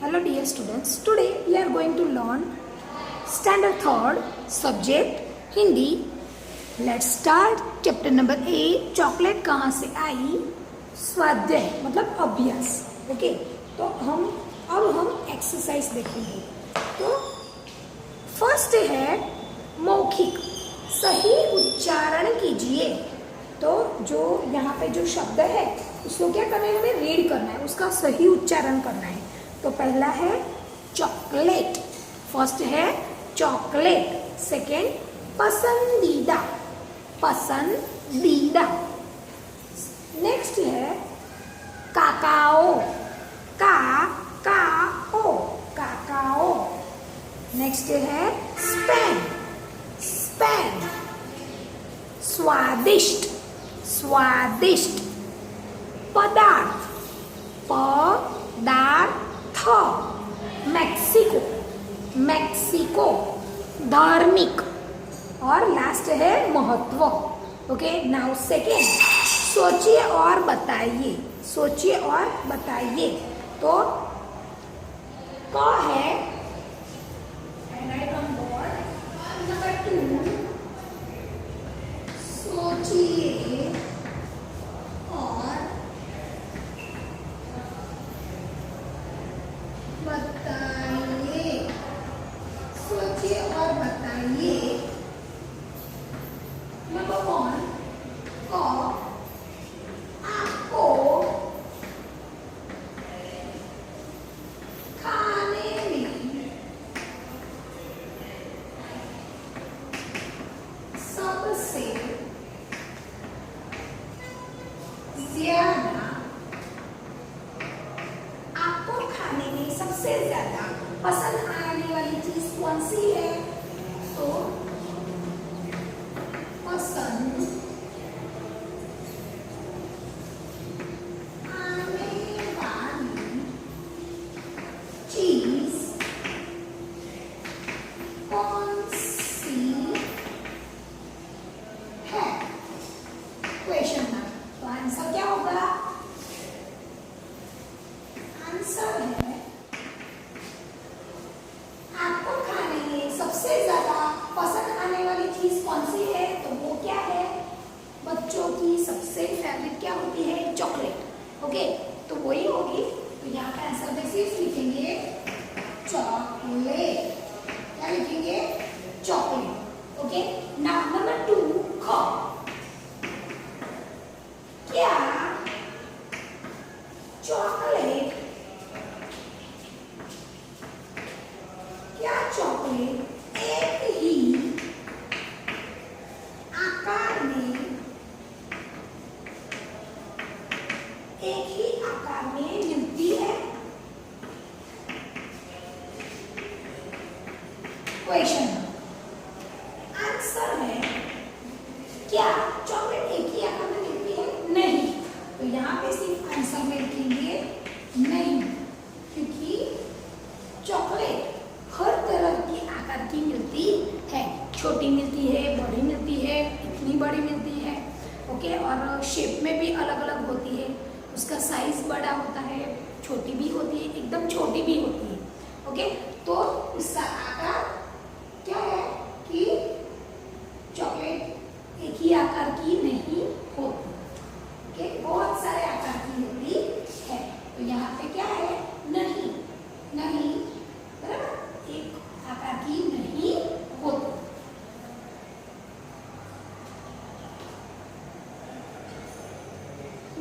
Hello dear students, today we are going to learn standard 3rd subject Hindi. Let's start chapter number 8 chocolate कहाँ से आई. स्वाध्याय मतलब अभ्यास. Okay, तो अब हम एक्सरसाइज देखेंगे. तो फर्स्ट है मौखिक, सही उच्चारण कीजिए. तो जो यहाँ पे जो शब्द है उसको क्या करना है, हमें रीड करना है, उसका सही उच्चारण करना है. तो पहला है चॉकलेट, फर्स्ट है चॉकलेट, सेकेंड पसंदीदा, पसंदीदा. नेक्स्ट है काकाओ, काकाओ, काकाओ. नेक्स्ट है स्पेन, स्पेन. स्वादिष्ट, स्वादिष्ट. पदार्थ, पदार्थ. Mexico, Mexico. धार्मिक. और लास्ट है महत्व. ओके, नाउ सेकेंड, सोचिए और बताइए, सोचिए और बताइए. तो क है राइट ऑन बोर्ड. नंबर 2, सोचिए और बताइए, सोचिए और बताइए. नंबर 1, आपको खाने में सबसे ज्यादा, आपको खाने में सबसे ज्यादा पसंद आने वाली चीज कौन सी है. तो पसंद आने वाली चीज कौन सी है. Question mark. तो आंसर क्या होगा. आंसर है आपको खाने में सबसे ज्यादा पसंद आने वाली चीज कौन सी है. तो वो क्या है, बच्चों की सबसे फेवरेट क्या होती है, चॉकलेट. ओके, तो वही होगी. तो यहाँ पे आंसर में सिर्फ लिखेंगे चॉकलेट. क्या लिखेंगे, चॉकलेट. ओके, नाउ नंबर 2, ख. क्या चॉकलेट, क्या चॉकलेट एक ही आकार में, एक ही आकार में मिलती है. क्वेश्चन. आंसर है क्या चॉकलेट एक ही आकार में मिलती है. नहीं. तो यहाँ पे सिर्फ आंसर में लिखेंगे नहीं, क्योंकि चॉकलेट हर तरह की आकार की मिलती है. छोटी मिलती है, बड़ी मिलती है, इतनी बड़ी मिलती है. ओके, और शेप में भी अलग अलग होती है. उसका साइज बड़ा होता है, छोटी भी होती है, एकदम छोटी भी होती है. ओके, तो उसका आकार क्या है कि चॉकलेट एक ही आकार की नहीं होती. ओके, बहुत सारे आकार की होती है. तो यहाँ पे क्या है, नहीं, नहीं, बराबर, एक आकार की नहीं होती.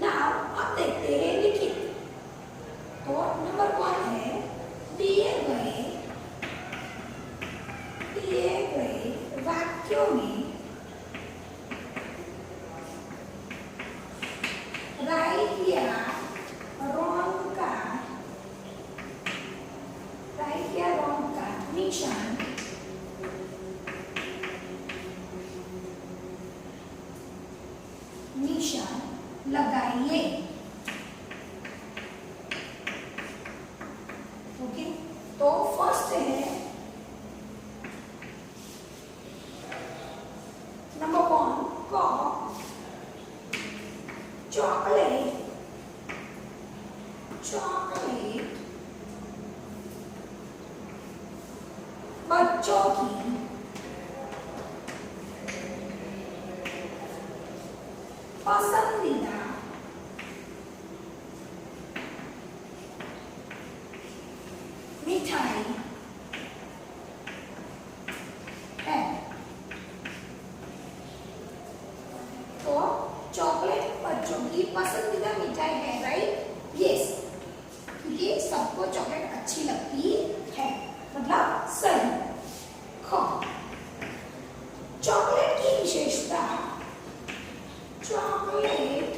नाउ अब देखते हैं लिखित. तो नंबर 1 है दिए गए वाक्यों में राइट या रॉन्ग का, राइट या रॉन्ग का निशान लगाइए. ओके, तो फर्स्ट है नंबर 1, क. चॉकलेट, चॉकलेट बच्चों की पसंदीदा मिठाई है। तो चॉकलेट बच्चों की पसंदीदा मिठाई है, राइट? यस, क्योंकि सबको चॉकलेट अच्छी लगती है, मतलब सही। ख, चॉकलेट की विशेषता, चॉकलेट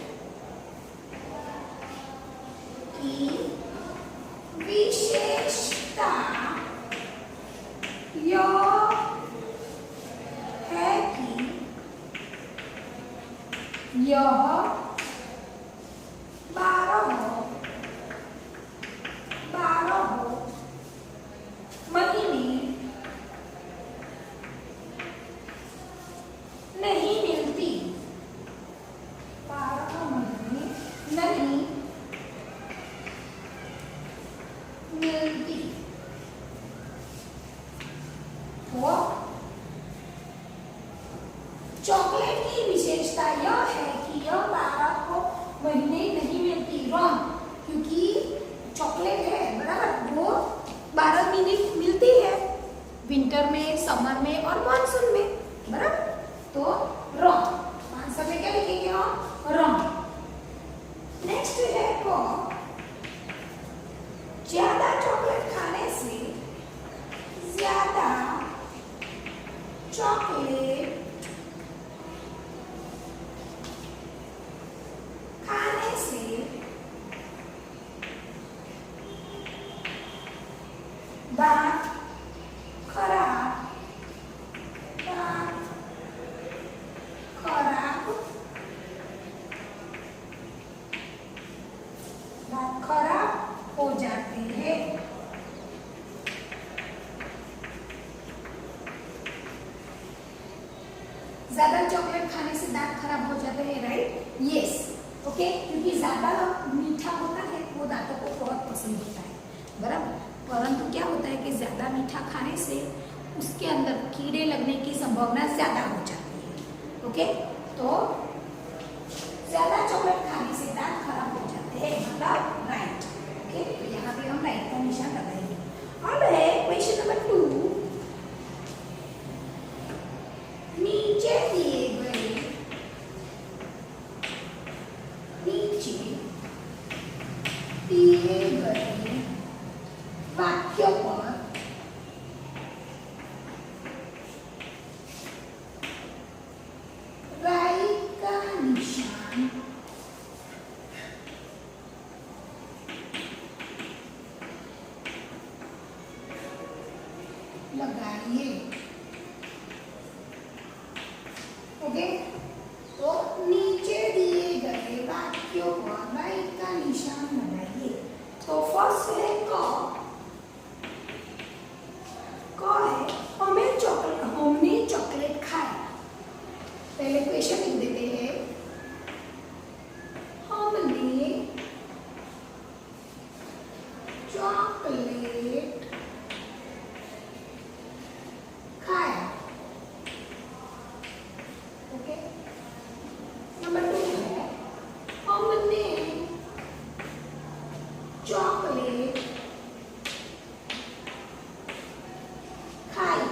की विशेषता यह है कि यह 12 महीने नहीं मिलती, 12 महीने नहीं मिलती। तो चॉकलेट की विशेषता यह है कि यह 12 महीने नहीं मिलती। रॉन्ग, क्योंकि चॉकलेट है बराबर, वो 12 महीने मिलती है, विंटर में, समर में और मानसून में, बराबर। तो रॉन्ग आंसर में क्या लिखेंगे हम? रॉन्ग। नेक्स्ट है को, ज्यादा चॉकलेट खाने से, ज्यादा चॉकलेट खाने से दांत खराब हो जाते हैं। ज्यादा चॉकलेट खाने से दांत खराब हो जाते हैं, राइट? यस, ओके, क्योंकि ज्यादा मीठा होता है वो दांतों को बहुत पसंद होता है, बराबर। परंतु क्या होता है कि ज्यादा मीठा खाने से उसके अंदर कीड़े लगने की संभावना ज्यादा हो जाती है। ओके, तो ज्यादा चॉकलेट खाने से दांत खराब हो जाते हैं, मतलब राइट। ओके, तो यहाँ पे हम राइट का निशान लगाएंगे। अब है क्वेश्चन नंबर 2, नीचे दिए गए वाक्यों पर राइट का निशान लगाइए। ओके, तो नीचे दिए गए वाक्यों पर राइट का निशान लगाइए। तो फर्स्ट है क है हमने चॉकलेट खाया। पहले क्वेश्चन लिख देते हैं, हमने चॉकलेट खाया। ओके, नंबर 2 है, हमने चॉकलेट खाई।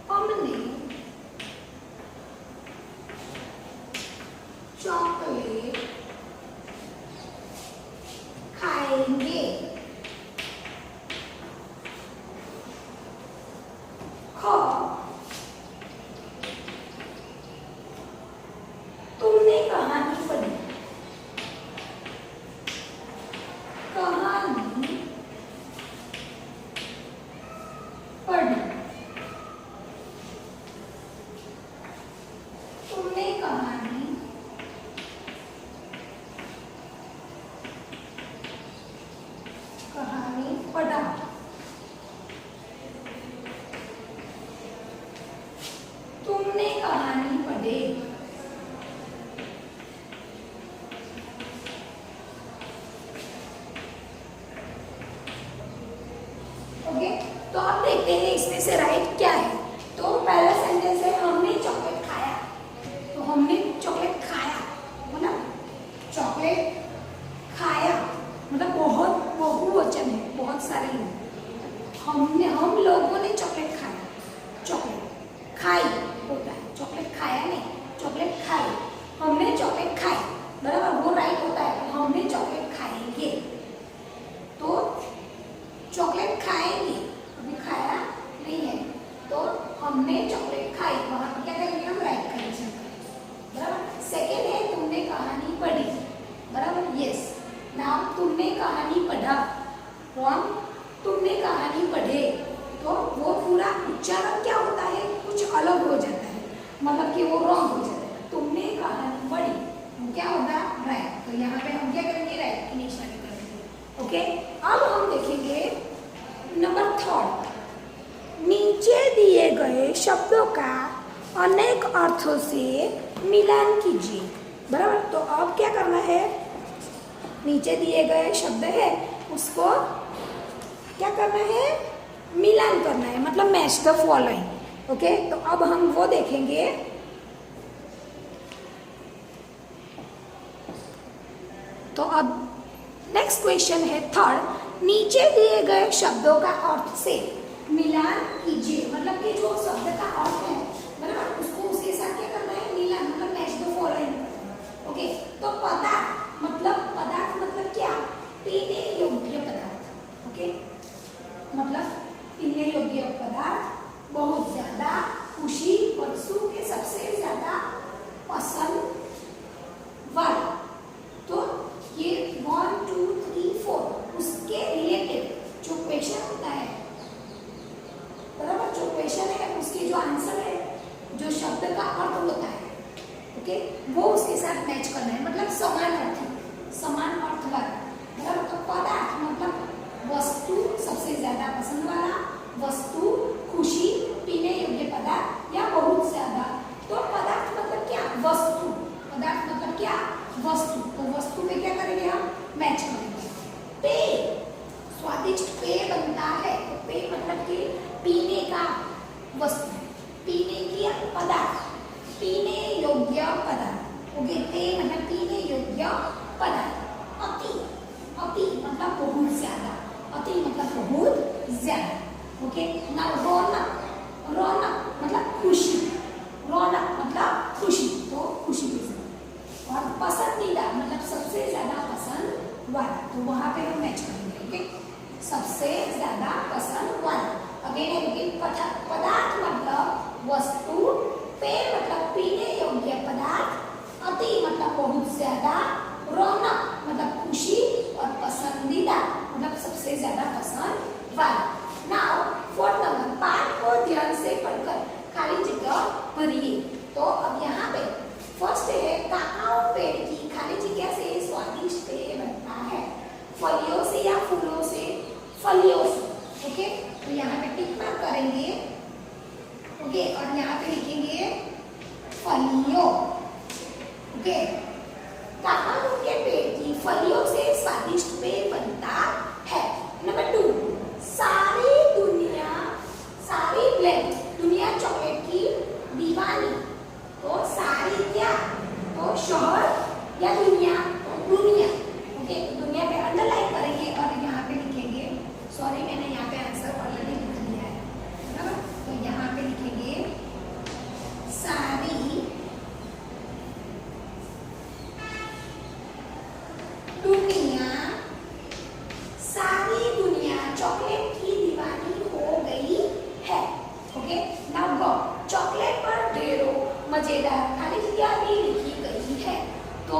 हमने चॉकलेट खाएंगे। ख, तुमने कहा तो अब देखते हैं इसमें से राइट क्या है। तो पहला सेंटेंस है हमने चॉकलेट खाया। तो हमने चॉकलेट खाया मतलब चॉकलेट खाया मतलब बहुत बहुवचन है, बहुत सारे लोग। हम लोगों ने चॉकलेट खाया। चॉकलेट खाई होता है, चॉकलेट खाया नहीं, चॉकलेट खाई। हमने चॉकलेट खाई, बराबर, वो राइट होता है। हमने चॉकलेट खाएंगे, तो चॉकलेट खाएंगे, अभी खाया नहीं है, तो हमने चॉकलेट खाई, वहां पर क्या करेंगे हम, राइट करेंगे, बराबर। सेकेंड है तुमने कहानी पढ़ी, बराबर, यस। नाउ तुमने कहानी पढ़ा, रॉन्ग, तुमने कहानी पढ़े। तो वो पूरा उच्चारण क्या होता है, कुछ अलग हो जाता है, मतलब कि वो रॉन्ग हो जाता है। तुमने कहानी पढ़ी, वो क्या होगा, राइट। तो यहाँ पे हम क्या करेंगे, राइट की निशानी करेंगे। ओके, अब हम देखेंगे नंबर थर्ड, नीचे दिए गए शब्दों का अनेक अर्थों से मिलान कीजिए, बराबर। तो अब क्या करना है, नीचे दिए गए शब्द है उसको क्या करना है, मिलान करना है, मतलब मैच द फॉलोइंग। ओके, तो अब हम वो देखेंगे। तो अब नेक्स्ट क्वेश्चन है थर्ड, नीचे दिए गए शब्दों का अर्थ से मिलान कीजिए, मतलब कि जो शब्द का अर्थ है, बराबर, उसको उसके साथ क्या करना है, मिलान, मतलब मैच द फॉलोइंग। ओके, तो पदार्थ मतलब क्या, पीने योग्य पदार्थ। ओके, मतलब पीने योग्य पदार्थ, बहुत ज्यादा खुशी, वस्तु के सबसे ज्यादा पसंद वाला। तो ये 1 2 3 4 उसके रिलेटेड जो क्वेश्चन होता है, बराबर, जो क्वेश्चन है उसके जो आंसर है, जो शब्द का अर्थ होता है, ओके, वो उसके साथ मैच करना है, मतलब समान अर्थ वाला, बराबर। तो पदार्थ मतलब वस्तु, सबसे ज्यादा पसंद वाला वस्तु, खुशी, पीने योग्य पदार्थ या बहुत ज्यादा। तो पदार्थ मतलब क्या, वस्तु, पदार्थ मतलब क्या, वस्तु। तो वस्तु में क्या करेंगे हम, मैच करेंगे। पेय, स्वादिष्ट पेय बनता है, तो पेय मतलब कि पीने का वस्तु, पीने की पदार्थ, पीने योग्य पदार्थ। ओके, पेय मतलब पीने योग्य पदार्थ। अति मतलब बहुत ज्यादा, अति मतलब बहुत ज्यादा। ओके, ना रौनक मतलब खुशी, रौनक मतलब खुशी, तो खुशी के साथ। और पसंदीदा मतलब सबसे ज्यादा पसंद वाला, तो वहां पे हम मैच करेंगे। ओके, सबसे ज्यादा पसंद वाला। अगेन पदार्थ मतलब वस्तु, पेय मतलब पीने योग्य पदार्थ, अति मतलब बहुत ज्यादा, रौनक मतलब खुशी, और पसंदीदा मतलब सबसे ज्यादा पसंद वाला। नाउ फोर्थ नंबर, पाठ को ध्यान से पढ़कर खाली जगह भरिए। तो अब यहाँ पे फर्स्ट है, काकाओ पेड़ की खाली जगह से स्वादिष्ट पेय बनता है, फलियों से या फूलों से, फलियों से। ओके, तो यहाँ पे टिक मार्क करेंगे। ओके, और यहाँ पे लिखेंगे फलियों। ओके, काकाओ के पेड़ की फलियों से स्वादिष्ट पेय बनता है। नंबर 2, सारी ब्लैंक, दुनिया चॉकलेट की दीवानी। तो सारी क्या, तो शहर या दुनिया, तो दुनिया। ओके, तो दुनिया पे अंडरलाइन करेंगे और यहाँ पे लिखेंगे, सॉरी मैंने यहाँ पे आंसर ऑलरेडी लिख दिया है, बराबर। तो यहाँ पे लिखेंगे सारी दुनिया चॉकलेट की दीवानी हो गई है। ओके, नाउ गो, चॉकलेट पर ढेरों मजेदार खाली जगह भी लिखी गई है। तो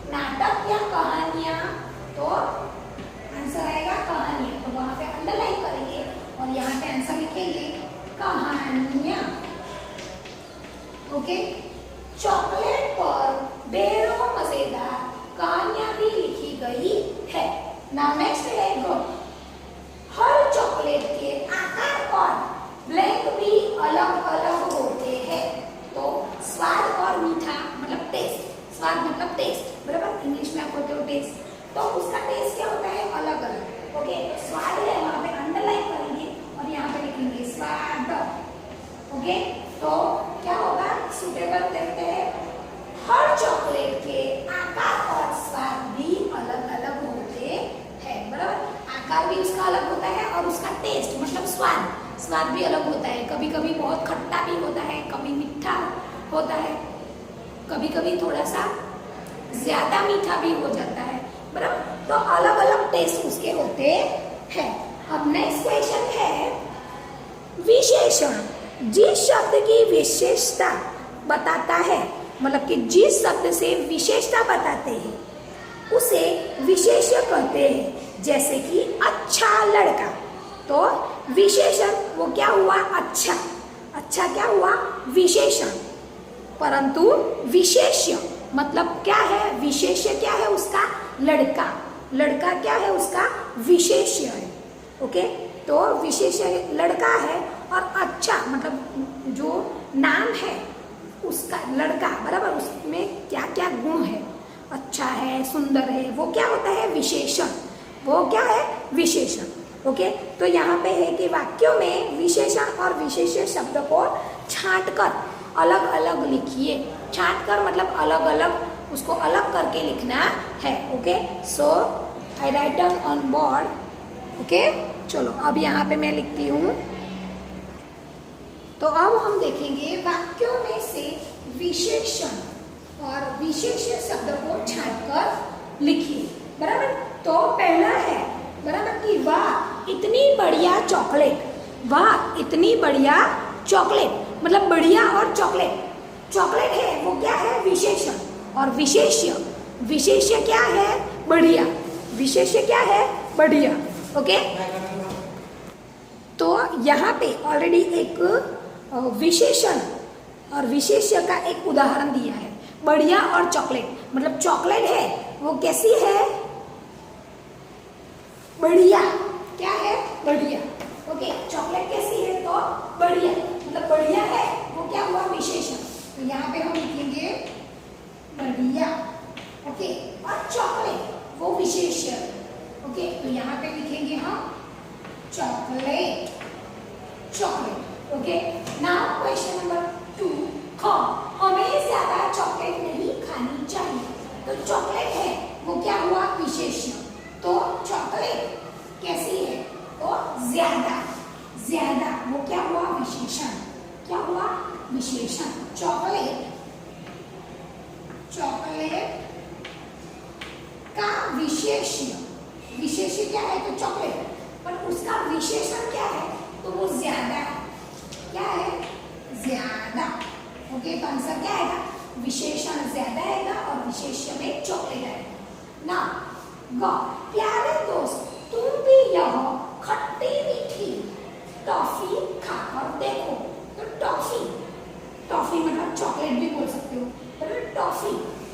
नाटक या कहानियां, तो आंसर आएगा कहानियां, तो वहां पे अंडरलाइन करेंगे और यहाँ पे आंसर लिखेंगे कहानियां। ओके, चॉकलेट पर ढेरों मजेदार कहानियां भी लिखी गई है। नाउ नेक्स्ट है गो, हर चॉकलेट के आकार और ब्लैंक भी अलग अलग होते हैं। तो स्वाद और मीठा मतलब टेस्ट, स्वाद मतलब टेस्ट, बराबर, इंग्लिश में आप बोलते हो टेस्ट, तो उसका टेस्ट क्या होता है, अलग अलग। ओके, स्वाद है वहां पे अंडरलाइन करेंगे और ओके, तो क्या होगा, सुटेबल देखते हैं। हर चॉकलेट के आकार और स्वाद भी अलग अलग होते हैं, बराबर। आकार भी उसका अलग होता है और उसका टेस्ट मतलब स्वाद भी अलग होता है। कभी कभी बहुत खट्टा भी होता है, कभी मीठा होता है, कभी कभी थोड़ा सा ज्यादा मीठा भी हो जाता है, बराबर। तो अलग अलग टेस्ट उसके होते हैं। अब नेक्स्ट क्वेश्चन है विशेषण। जिस शब्द की विशेषता बताता है, मतलब कि जिस शब्द से विशेषता बताते हैं उसे विशेष्य कहते हैं। जैसे कि अच्छा लड़का, तो विशेषण वो क्या हुआ, अच्छा क्या हुआ, विशेषण। परंतु विशेष्य मतलब क्या है, विशेष्य क्या है उसका, लड़का क्या है उसका, विशेष्य है। ओके, तो विशेष्य लड़का है और अच्छा मतलब जो नाम है उसका लड़का, बराबर, उसमें क्या क्या गुण है, अच्छा है, सुंदर है, वो क्या होता है, विशेषण। वो क्या है, विशेषण। ओके, तो यहाँ पे है कि वाक्यों में विशेषण और विशेष्य शब्द को छांटकर अलग अलग लिखिए। छांटकर मतलब अलग अलग, उसको अलग करके लिखना है। Okay, so I write down on board. Okay, चलो अब यहाँ पे मैं लिखती हूँ। तो अब हम देखेंगे वाक्यों में से विशेषण और विशेष्य शब्द को छांटकर लिखिए, बराबर। तो पहला है, बराबर, कि वाह इतनी बढ़िया चॉकलेट। वाह इतनी बढ़िया चॉकलेट मतलब बढ़िया और चॉकलेट है वो क्या है, विशेषण। और विशेष्य क्या है, बढ़िया। विशेष्य क्या है, बढ़िया। ओके, तो यहाँ पे ऑलरेडी एक विशेषण और विशेष्य का एक उदाहरण दिया है, बढ़िया और चॉकलेट। मतलब चॉकलेट है वो कैसी है, बढ़िया। क्या है, बढ़िया। ओके, चॉकलेट कैसी है, तो बढ़िया, मतलब बढ़िया है वो क्या हुआ, विशेषण। तो यहाँ पे हम लिखेंगे बढ़िया। ओके, और चॉकलेट वो विशेष्य। ओके, तो यहाँ पे लिखेंगे हम chocolate. Okay, now question number 2, हमें ज्यादा चॉकलेट नहीं खानी चाहिए। तो चॉकलेट है वो क्या हुआ, विशेष्य। तो चॉकलेट कैसी है, तो ज्यादा वो क्या हुआ, विशेषण। क्या हुआ, विशेषण। चॉकलेट का विशेष्य क्या है, तो चॉकलेट, पर उसका विशेषण क्या है, तो वो ज्यादा। क्या है, ज्यादा। ओके, तो आंसर क्या आएगा, विशेषण ज्यादा आएगा और विशेष्य में चॉकलेट आएगा ना। प्यारे दोस्त, तुम भी यह खट्टी मीठी टॉफी खाकर देखो। तो टॉफी मतलब चॉकलेट भी बोल सकते हो, पर टॉफी,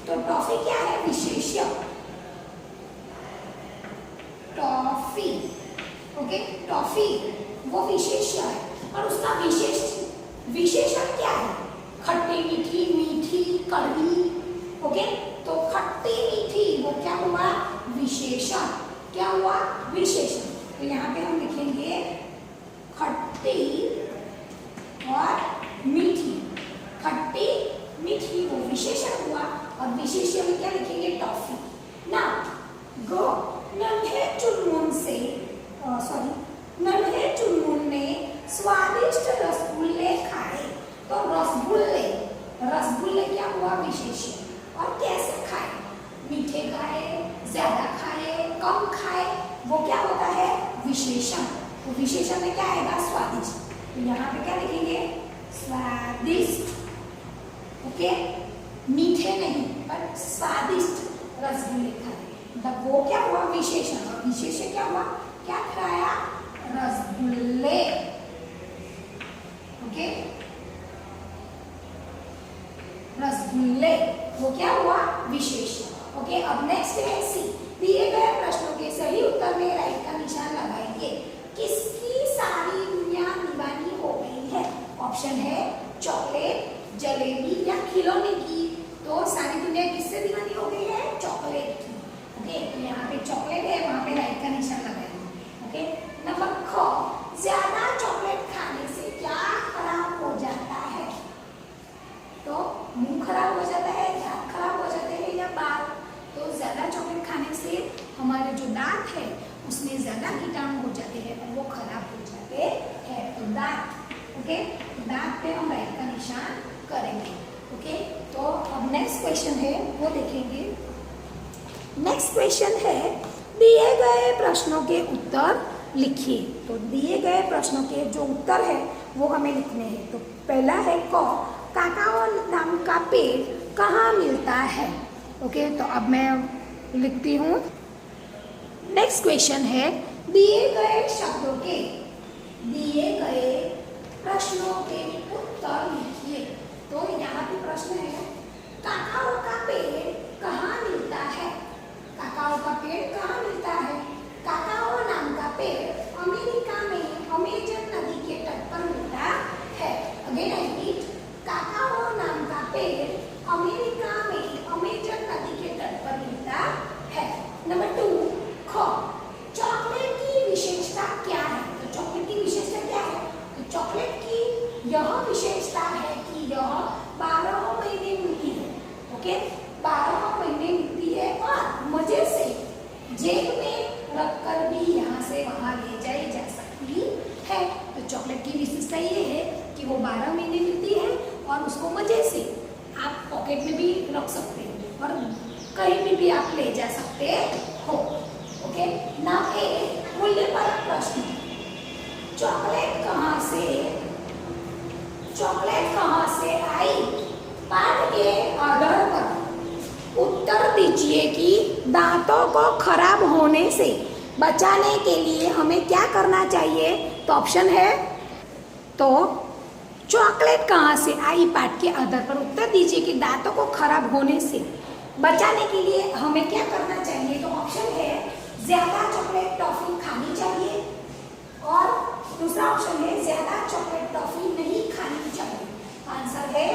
तो टॉफी क्या है, विशेष्य। टॉफी, ओके, टॉफी वो विशेष्य है और उसका विशेषण क्या है, खट्टी मीठी कड़वी। ओके, तो खट्टी मीठी वो क्या हुआ, विशेषण। क्या हुआ, विशेषण। तो यहाँ पे हम लिखेंगे खट्टी और मीठी। खट्टी मीठी वो विशेषण हुआ और विशेष्य में क्या लिखेंगे, टॉफी ना। नन्हे चुनमुन ने स्वादिष्ट रसगुल्ले खाए। तो रसगुल्ले क्या हुआ, विशेष्य। और कैसे खाए, मीठे खाए, ज्यादा खाए, कम खाए, वो क्या होता है, विशेषण। तो विशेषण में क्या आएगा, स्वादिष्ट। तो यहाँ पे क्या लिखेंगे, स्वादिष्ट। ओके, मीठे नहीं पर स्वादिष्ट रसगुल्ले खाए, मतलब वो क्या हुआ, विशेषण। और विशेष्य क्या हुआ, क्या खाया, रसगुल्ले। ओके, रसगुल्ले वो क्या हुआ, विशेष्य। ओके, अब नेक्स्ट है सी। दिए गए प्रश्नों के सही उत्तर में राइट का निशान लगाएंगे। किसकी सारी दुनिया दीवानी हो गई है। ऑप्शन है चॉकलेट, जलेबी या खिलौने की। तो सारी दुनिया किससे दीवानी हो गई है, चॉकलेट की। ओके, तो यहाँ पे चॉकलेट है, वहां पे राइट का निशान लगाएंगे। ओके, नंबर ख, ज्यादा चॉकलेट खाने से क्या खराब हो जाए। उसमें ज़्यादा कीटाणु हो जाते हैं और वो खराब हो जाते हैं। तो दांत, ओके, दांत पे हम राइट का निशान करेंगे। ओके, तो अब नेक्स्ट क्वेश्चन है वो देखेंगे। नेक्स्ट क्वेश्चन है दिए गए प्रश्नों के उत्तर लिखिए। तो दिए गए प्रश्नों के जो उत्तर है वो हमें लिखने हैं। तो पहला है क, काकाओ नाम का पेड़ कहाँ मिलता है। ओके, तो अब मैं लिखती हूँ। नेक्स्ट क्वेश्चन है दिए गए शब्दों के, दिए गए प्रश्नों के उत्तर लिखिए। तो यहाँ पे प्रश्न है काकाओ का पेड़ कहाँ मिलता है। काकाओ का पेड़ कहाँ मिलता है। काकाओ नाम का पेड़ अमेरिका में अमेजन नदी के तट पर मिलता है। अगेन आई रिपीट, काकाओ नाम का पेड़ अमेरिका में अमेजन नदी के तट पर मिलता है। नंबर 2, ख, चॉकलेट की विशेषता क्या है। तो चॉकलेट की विशेषता क्या है। तो चॉकलेट की यह विशेषता है कि यह 12 महीने मिलती है। ओके, 12 महीने मिलती है और मजे से जेब में रखकर भी यहाँ से वहाँ ले जाई जा सकती है। तो चॉकलेट की विशेषता ये है कि वो 12 महीने मिलती है और उसको मजे से आप पॉकेट में भी रख सकते हैं और कहीं भी आप ले जा सकते हो। ओके, नाउ ए मूल्य पर प्रश्न, चॉकलेट कहाँ से आई। पाठ के आधार पर उत्तर दीजिए कि दांतों को खराब होने से बचाने के लिए हमें क्या करना चाहिए। तो ऑप्शन है, तो चॉकलेट कहाँ से आई पाठ के आधार पर उत्तर दीजिए कि दांतों को खराब होने से बचाने के लिए हमें क्या करना चाहिए। तो ऑप्शन है ज्यादा चॉकलेट टॉफी खानी चाहिए और दूसरा ऑप्शन है ज्यादा चॉकलेट टॉफी नहीं खानी चाहिए। आंसर है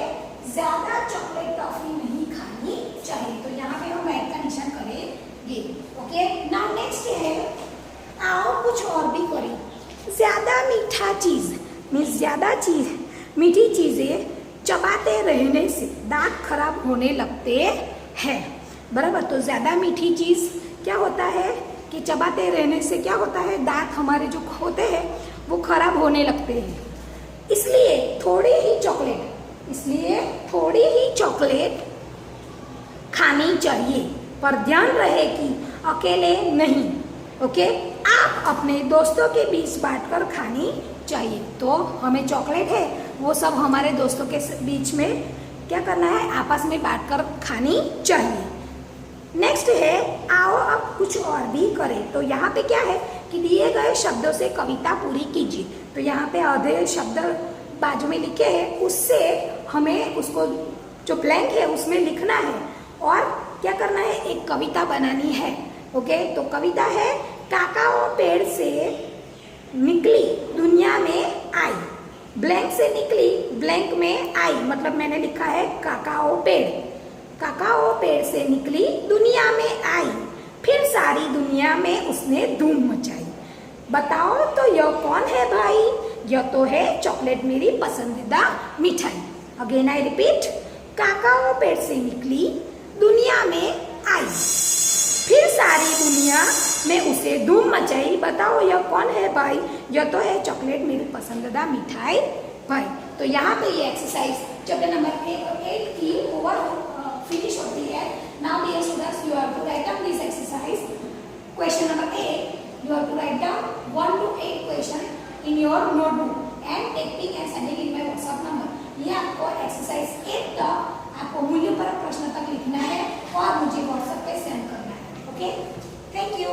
ज्यादा चॉकलेट टॉफी नहीं खानी चाहिए। तो यहाँ पे हम राइट का निशान करेंगे। ओके, नाउ नेक्स्ट है, आओ कुछ और भी करें। ज्यादा मीठा चीज मीन्स ज्यादा चीज मीठी चीजें चबाते रहने से दांत खराब होने लगते हैं। बराबर, तो ज्यादा मीठी चीज क्या होता है कि चबाते रहने से क्या होता है, दांत हमारे जो होते हैं वो खराब होने लगते हैं। इसलिए थोड़ी ही चॉकलेट खानी चाहिए, पर ध्यान रहे कि अकेले नहीं। ओके, आप अपने दोस्तों के बीच बांटकर खानी चाहिए। तो हमें चॉकलेट है वो सब हमारे दोस्तों के बीच में क्या करना है, आपस में बांटकर खानी चाहिए। नेक्स्ट है आओ अब कुछ और भी करें। तो यहाँ पे क्या है कि दिए गए शब्दों से कविता पूरी कीजिए। तो यहाँ पे आधे शब्द बाजू में लिखे हैं, उससे हमें उसको जो ब्लैंक है उसमें लिखना है और क्या करना है, एक कविता बनानी है। ओके, तो कविता है काकाओ पेड़ से निकली दुनिया में आई। ब्लैंक से निकली, ब्लैंक में आई, मतलब मैंने लिखा है काकाओ पेड़ से निकली दुनिया में आई, फिर सारी दुनिया में उसने धूम मचाई। बताओ तो यह कौन है भाई। यह तो है चॉकलेट मेरी पसंदीदा मिठाई। अगेन आई रिपीट, काकाओ पेड़ से निकली दुनिया में आई, फिर सारी दुनिया में उसे धूम मचाई। बताओ यह कौन है भाई। यह तो है चॉकलेट मेरी पसंदीदा मिठाई भाई। तो यहाँ पे ये एक्सरसाइज चैप्टर नंबर 8 की ओवर फिनिश होती है। Now dear students, you have to write down this exercise. Question number 8, you have to write down 1 to 8 question in your notebook and taking and sending in my WhatsApp number। ये आपको exercise 8 का आपको मूल्य पर प्रश्न तक लिखना है और मुझे WhatsApp पे सेंड करना है। Okay, thank you.